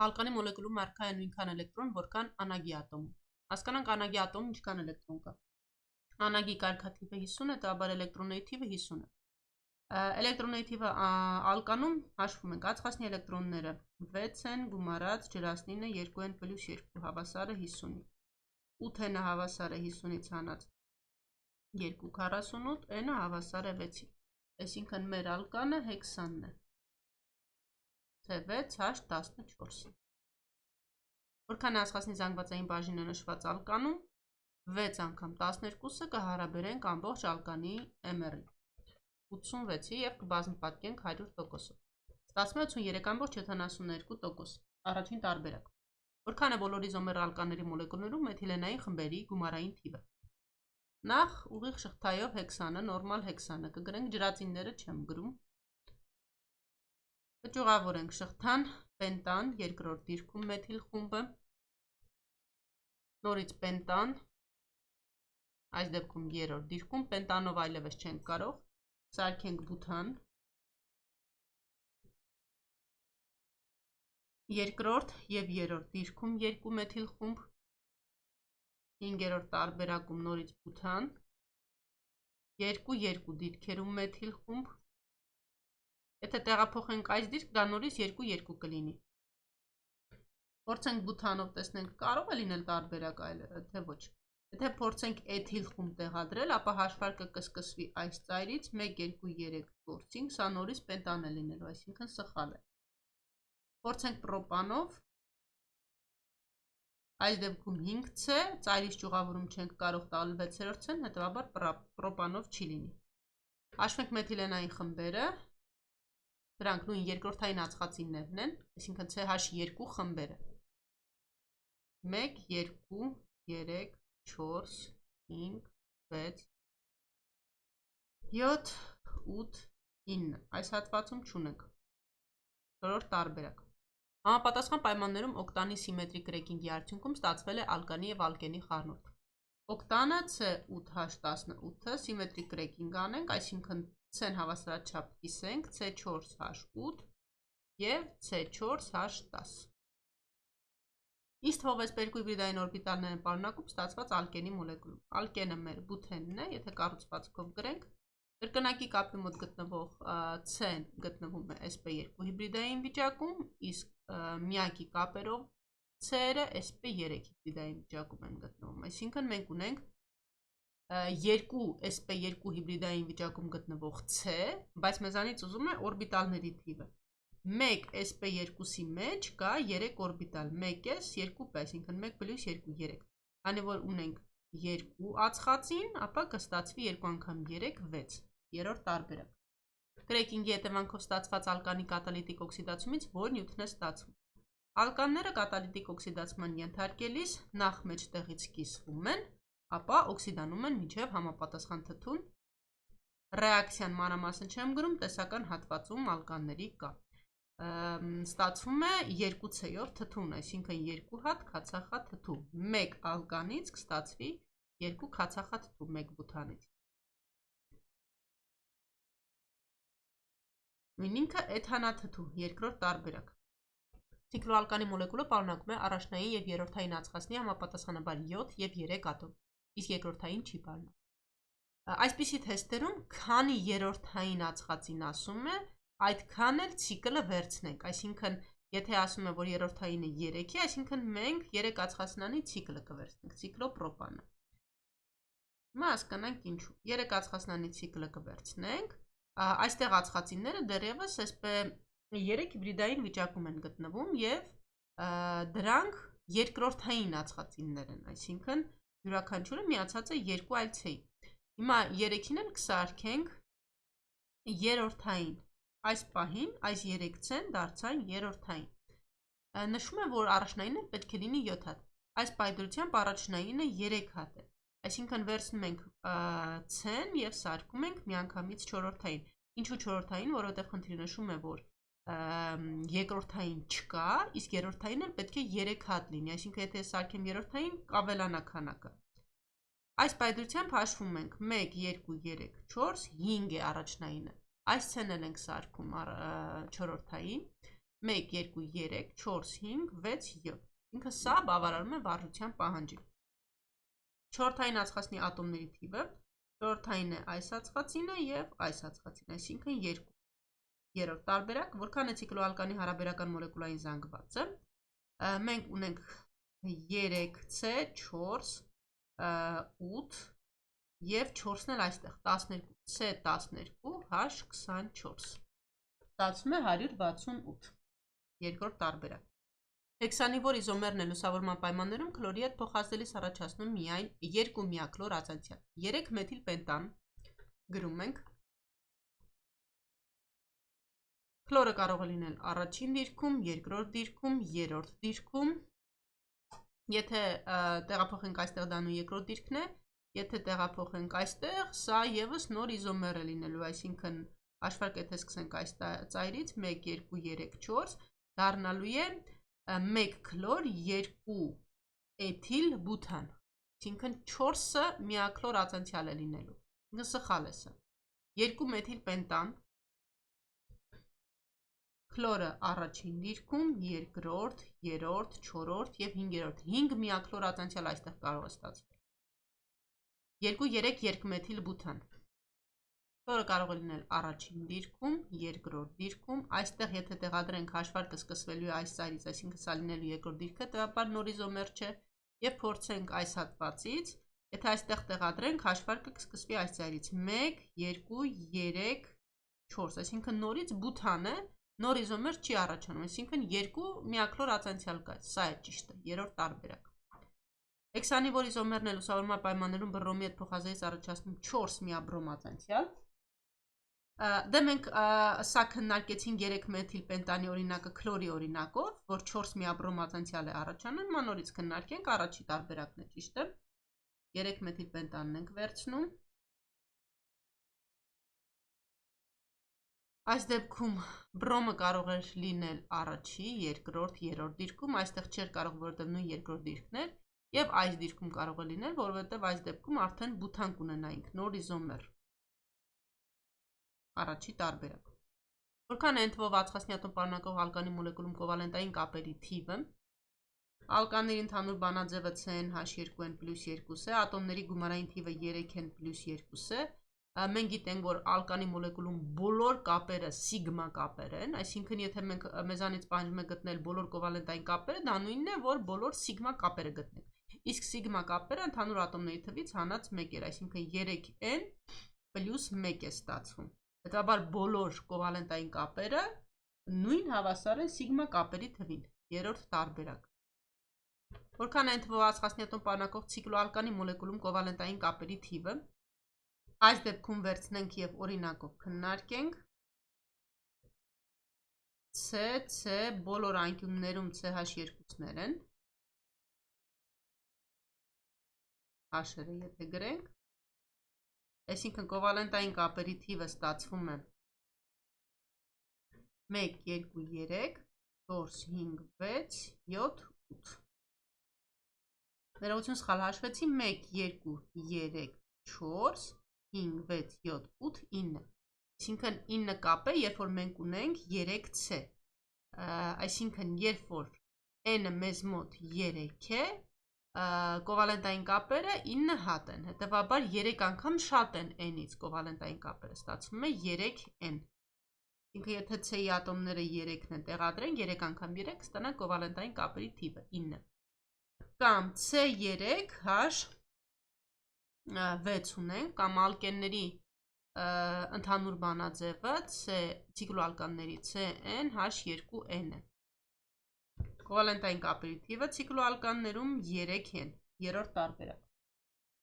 Ալկանի մոլեկուլում առկա է նույնքան էլեկտրոն, որքան անագի ատոմում։ Հասկանանք անագի ատոմում ինչքան էլեկտրոն կա։ Անագի կարգաթիվը 50 է, տաբար էլեկտրոնների թիվը 50 է։ Էլեկտրոնների թիվը ալկանում հաշվում ենք, ածխածնի էլեկտրոնները 6 են, գումարած ջրածնինը 2n+2 հավասարը 50-ի։ 8n-ը հավասար է 50-ից հանած 2,48, n-ը հավասար է 6-ի։ Այսինքն մեր ալկանը հեքսանն է։ Թե 6H14։ Որքան է ածխածնի զանգվածային բաժինը նշված ալկանում, 6 անգամ 12-ը կհարաբերենք ամբողջ ալկանի MR-ին 86-ի և կբազմապատկենք 100%-ով։ Ստացվում է 83,72%։ Առաջին տարբերակ։ Որքան է բոլոր իզոմեր ալկաների մոլեկուլներում մեթիլենային խմբերի գումարային թիվը։ Նախ ուղիղ շղթայով հեքսանը, նորմալ հեքսանը կգրենք, ջրածինները չեմ գրում։ Կճյուղավորենք շղթան, պենտան, երկրորդ դիրքում մեթիլ խումբը, նորից պենտան, այս դեպքում երրորդ դիրքում, պենտանով այլևս չենք կարող, սարքենք բութան, երկրորդ և երրորդ դիրքում երկու մեթիլ խումբ, հինգերորդ տարբերակում նորից բութան, երկու դիրքերում մեթիլ խումբ, եթե տեղափոխենք այս դիրք, դա նորից 2 կլինի։ Փորձենք բութանով տեսնենք, կարող է լինել տարբերակ, թե ոչ։ Եթե փորձենք էթիլ խումբ տեղադրել, ապա հաշվարկը կսկսվի այս ծայրից 1, 2, 3, 4, 5, սա նորից պենտան է լինելու, այսինքն սխալ է։ Փորձենք պրոպանով, այս դեպքում 5C, ծայրից ճյուղավորում չենք կարող տալ 6-րդ, հետևաբար պրոպանով չի լինի։ Հաշվենք մեթիլենային խմբերը, դրանք նույն երկրորդային ածխածիններն են, այսինքն CH2 խմբերը։ 1, 2, 3, 4, 5, 6, 7, 8, 9, այս հատվածում չունենք։ Չորրորդ տարբերակ։ Համապատասխան պայմաններում օկտանի սիմետրիկ կրեկինգի արդյունքում ստացվել է ալկանի և ալկենի խառնուրդ։ Օկտանը C8H18, սիմետրիկ կրեկինգ անենք, այսինքն C-ն հավասարաչափ կիսենք, C4H8 և C4H10։ Իսկ թվով 2 հիբրիդային օրբիտալներ են պարունակում ստացված ալկենի մոլեկուլում։ Ալկենը մեր բութենն է, եթե կառուցվածքով գրենք, կրկնակի կապի մոտ գտնվող C-ն գտնվում է sp2 հիբրիդային վիճակում, իսկ միակի կապերով C-երը sp3 հիբրիդային վիճակում են գտնվում։ Այսինքն մենք ունենք 2 sp2 հիբրիդային վիճակում գտնվող C, բայց մեզանից ուզում է օրբիտալների թիվը։ 1 sp2-ի մեջ կա 3 օրբիտալ, 1s, 2p, այսինքն 1+2, 3։ Քանի որ ունենք 2 ածխածին, ապա կստացվի 2 անգամ 3, 6։ Երրորդ տարբերակ։ Կրեկինգի հետևանքով ստացված ալկանի կատալիտիկ օքսիդացումից որ նյութն է ստացվում։ Ալկանները կատալիտիկ օքսիդացման ենթարկելիս նախ մեջտեղից կիսվում են, ապա օքսիդանում են մինչև համապատասխան թթուն։ Ռեակցիան մանրամասն չեմ գրում, տեսական հատվածում ալկանների կա։ Ստացվում է 2C-ով թթուն, այսինքն 2 հատ քացախաթթու։ 1 ալկանից կստացվի 2 քացախաթթու 1 բութանից։ Նույն ինքը էթանաթթու, երկրորդ տարբերակ։ Ցիկլոալկանի մոլեկուլը պարունակում է առաջնային և երրորդային ածխածնի համապատասխանաբար 7 և 3 ատոմ, իսկ երկրորդային չի պարունակում։ Այսպիսի թեստերում, քանի երրորդային ածխածին ասում է, այդքան էլ ցիկլը վերցնենք, այսինքն եթե ասում է, որ երրորդայինը 3 է, այսինքն մենք 3 ածխածնանի ցիկլը կվերցնենք, ցիկլոպրոպանը։ Հիմա հասկանանք ինչու։ 3 ածխածնանի ցիկլը կվերցնենք, այստեղ ածխածինները դեռևս sp3 հիբրիդային վիճակում են գտնվում և դրանք երկրորդային ածխածիններ են, այսինքն յուրաքանչյուրը միացած է 2 այլ C-ի։ Հիմա 3-ին էլ կսարքենք երրորդային։ Այս պահին այս 3C-ն դարձան երրորդային։ Նշվում է, որ առաջնայինը պետք է լինի 7 հատ։ Այս պայծրությամբ առաջնայինը 3 հատ է։ Այսինքն վերցնում ենք C-ն և սարքում ենք միանգամից չորրորդային։ Ինչու չորրորդային, որովհետև խնդիրը նշում է, որ երկրորդային չկա, իսկ երրորդայինը պետք է 3 հատ լինի, այսինքն եթե սարքեմ երրորդային, կավելանա քանակը։ Այս պայծրությամբ հաշվում ենք 1, 2, 3, 4, 5 է առաջնայինը։ Այս C-ն էլ ենք սարքում չորրորդային։ 1, 2, 3, 4, 5, 6, 7, ինքը սա բավարարում է վարժության պահանջին։ Չորրորդային ածխածնի ատոմների թիվը, չորրորդայինն է այս ածխածինը և այս ածխածինը, այսինքն 2։ Երրորդ տարբերակ, որքան է ցիկլոալկանի հարաբերական մոլեկուլային զանգվածը, մենք ունենք 3C, 4, 8 և 4-ն էլ այստեղ 12, C12, H24, ստացվում է 168։ Երկրորդ տարբերակ։ Հեքսանիվոր իզոմերն է լուսավորման պայմաններում քլորի հետ փոխազդելիս առաջացնում միայն 2 միաքլոր ածանցյալ։ 3 մեթիլպենտան գրում ենք։ Քլորը կարող է լինել առաջին դիրքում, երկրորդ դիրքում, երրորդ դիրքում։ Եթե տեղափոխենք այստեղ, դա նույն երկրորդ դիրքն է, եթե տեղափոխենք այստեղ, սա ևս նոր իզոմեր է լինելու, այսինքն հաշվարկ եթե սկսենք այս ծայրից 1, 2, 3, 4, դառնալու է 1 քլոր 2 էթիլ բութան, այսինքն 4-ը միաքլոր ածանցյալ է լինելու, ինքը սխալ է սա։ 2 մեթիլպենտան, քլորը առաջին դիրքում, երկրորդ, երրորդ, չորրորդ և 5-րդ, 5 միաքլոր ածանցյալ այստեղ կարող է ստացվել։ 2, 3 երկմեթիլ բութան, քլորը կարող է լինել առաջին դիրքում, երկրորդ դիրքում, այստեղ եթե տեղադրենք հաշվարկը սկսվելու է այս ծայրից, այսինքն սա լինելու երկրորդ դիրքը, հետևաբար նոր իզոմեր չէ, և փորձենք այս հատվածից, եթե այստեղ տեղադրենք հաշվարկը կսկսվի այս ծայրից 1, 2, 3, 4, այսինքն նորից բութան է, նոր իզոմեր չի առաջանում, այսինքն 2 միաքլոր ածանցյալ կա, սա է ճիշտը, երրորդ տարբերակ։ Հեքսանիվոր իզոմերն է լուսավորման պայմաններում բրոմի հետ փոխազդելիս առաջացնում 4 միաբրոմ ածանցյալ։ Դե մենք սա քննարկեցինք 3 մեթիլպենտանի օրինակը քլորի օրինակով, որ 4 միաբրոմ ածանցյալ է առաջանում, հիմա նորից քննարկենք առաջի տարբերակն է ճիշտը։ 3 մեթիլպենտանն ենք վերցնում։ Այս դեպքում բրոմը կարող էր լինել առաջի, երկրորդ, երրորդ դիրքում, այստեղ չէր կարող, որովհետև նույն երկրորդ դիրքն էր, և այս դիրքում կարող է լինել, որովհետև այս դեպքում արդեն բութան կունենայինք, նոր իզոմեր։ Առաջի տարբերակ։ Որքան է ընդվով ածխածնի ատոմ պարունակող ալկանի մոլեկուլում կովալենտային կապերի թիվը, ալկանների ընդհանուր բանաձևը CnH2n + 2 է, ատոմների գումարային թիվը 3n + 2 է, մենք գիտենք, որ ալկանի մոլեկուլում բոլոր կապերը սիգմա կապեր են, այսինքն եթե մենք մեզանից պահանջում է գտնել բոլոր կովալենտային կապերը, դա նույնն է, որ բոլոր սիգմա կապերը գտնենք։ Իսկ սիգմա կապերը ընդհանուր ատոմների թվից հանած 1 էր, այսինքն 3n + 1 է ստացվում։ Հետևաբար բոլոր կովալենտային կապերը նույն հավասար են սիգմա կապերի թվին։ Երրորդ տարբերակ։ Որքան է ընդվով ածխածնի ատոմ պարունակող ցիկլոալկանի մոլեկուլում կովալենտային կապերի թիվը, այս դեպքում վերցնենք և օրինակով քննարկենք։ C բոլոր անկյուններում CH2-ներ են, H-ը եթե գրենք, այսինքն կովալենտային կապերի թիվը ստացվում է 1, 2, 3, 4, 5, 6, 7, 8։ Ներողություն սխալ հաշվեցի, 1, 2, 3, 4, 5, 6, 7, 8, 9, այսինքն 9 կապ է, երբ որ մենք ունենք 3C, այսինքն երբ որ N-ը մեզ մոտ 3 է, կովալենտային կապերը 9 հատ են, հետևաբար 3 անգամ շատ են N-ից կովալենտային կապերը, ստացվում է 3N, ինքը եթե C-ի ատոմները 3-ն են տեղադրենք, 3 անգամ 3 կստանանք կովալենտային կապերի թիվը 9, կամ C3H 6 ունենք, կամ ալկենների ընդհանուր բանաձևը ցիկլոալկանների CnH2n է։ Կովալենտային կապերի թիվը ցիկլոալկաններում 3n, երրորդ տարբերակ։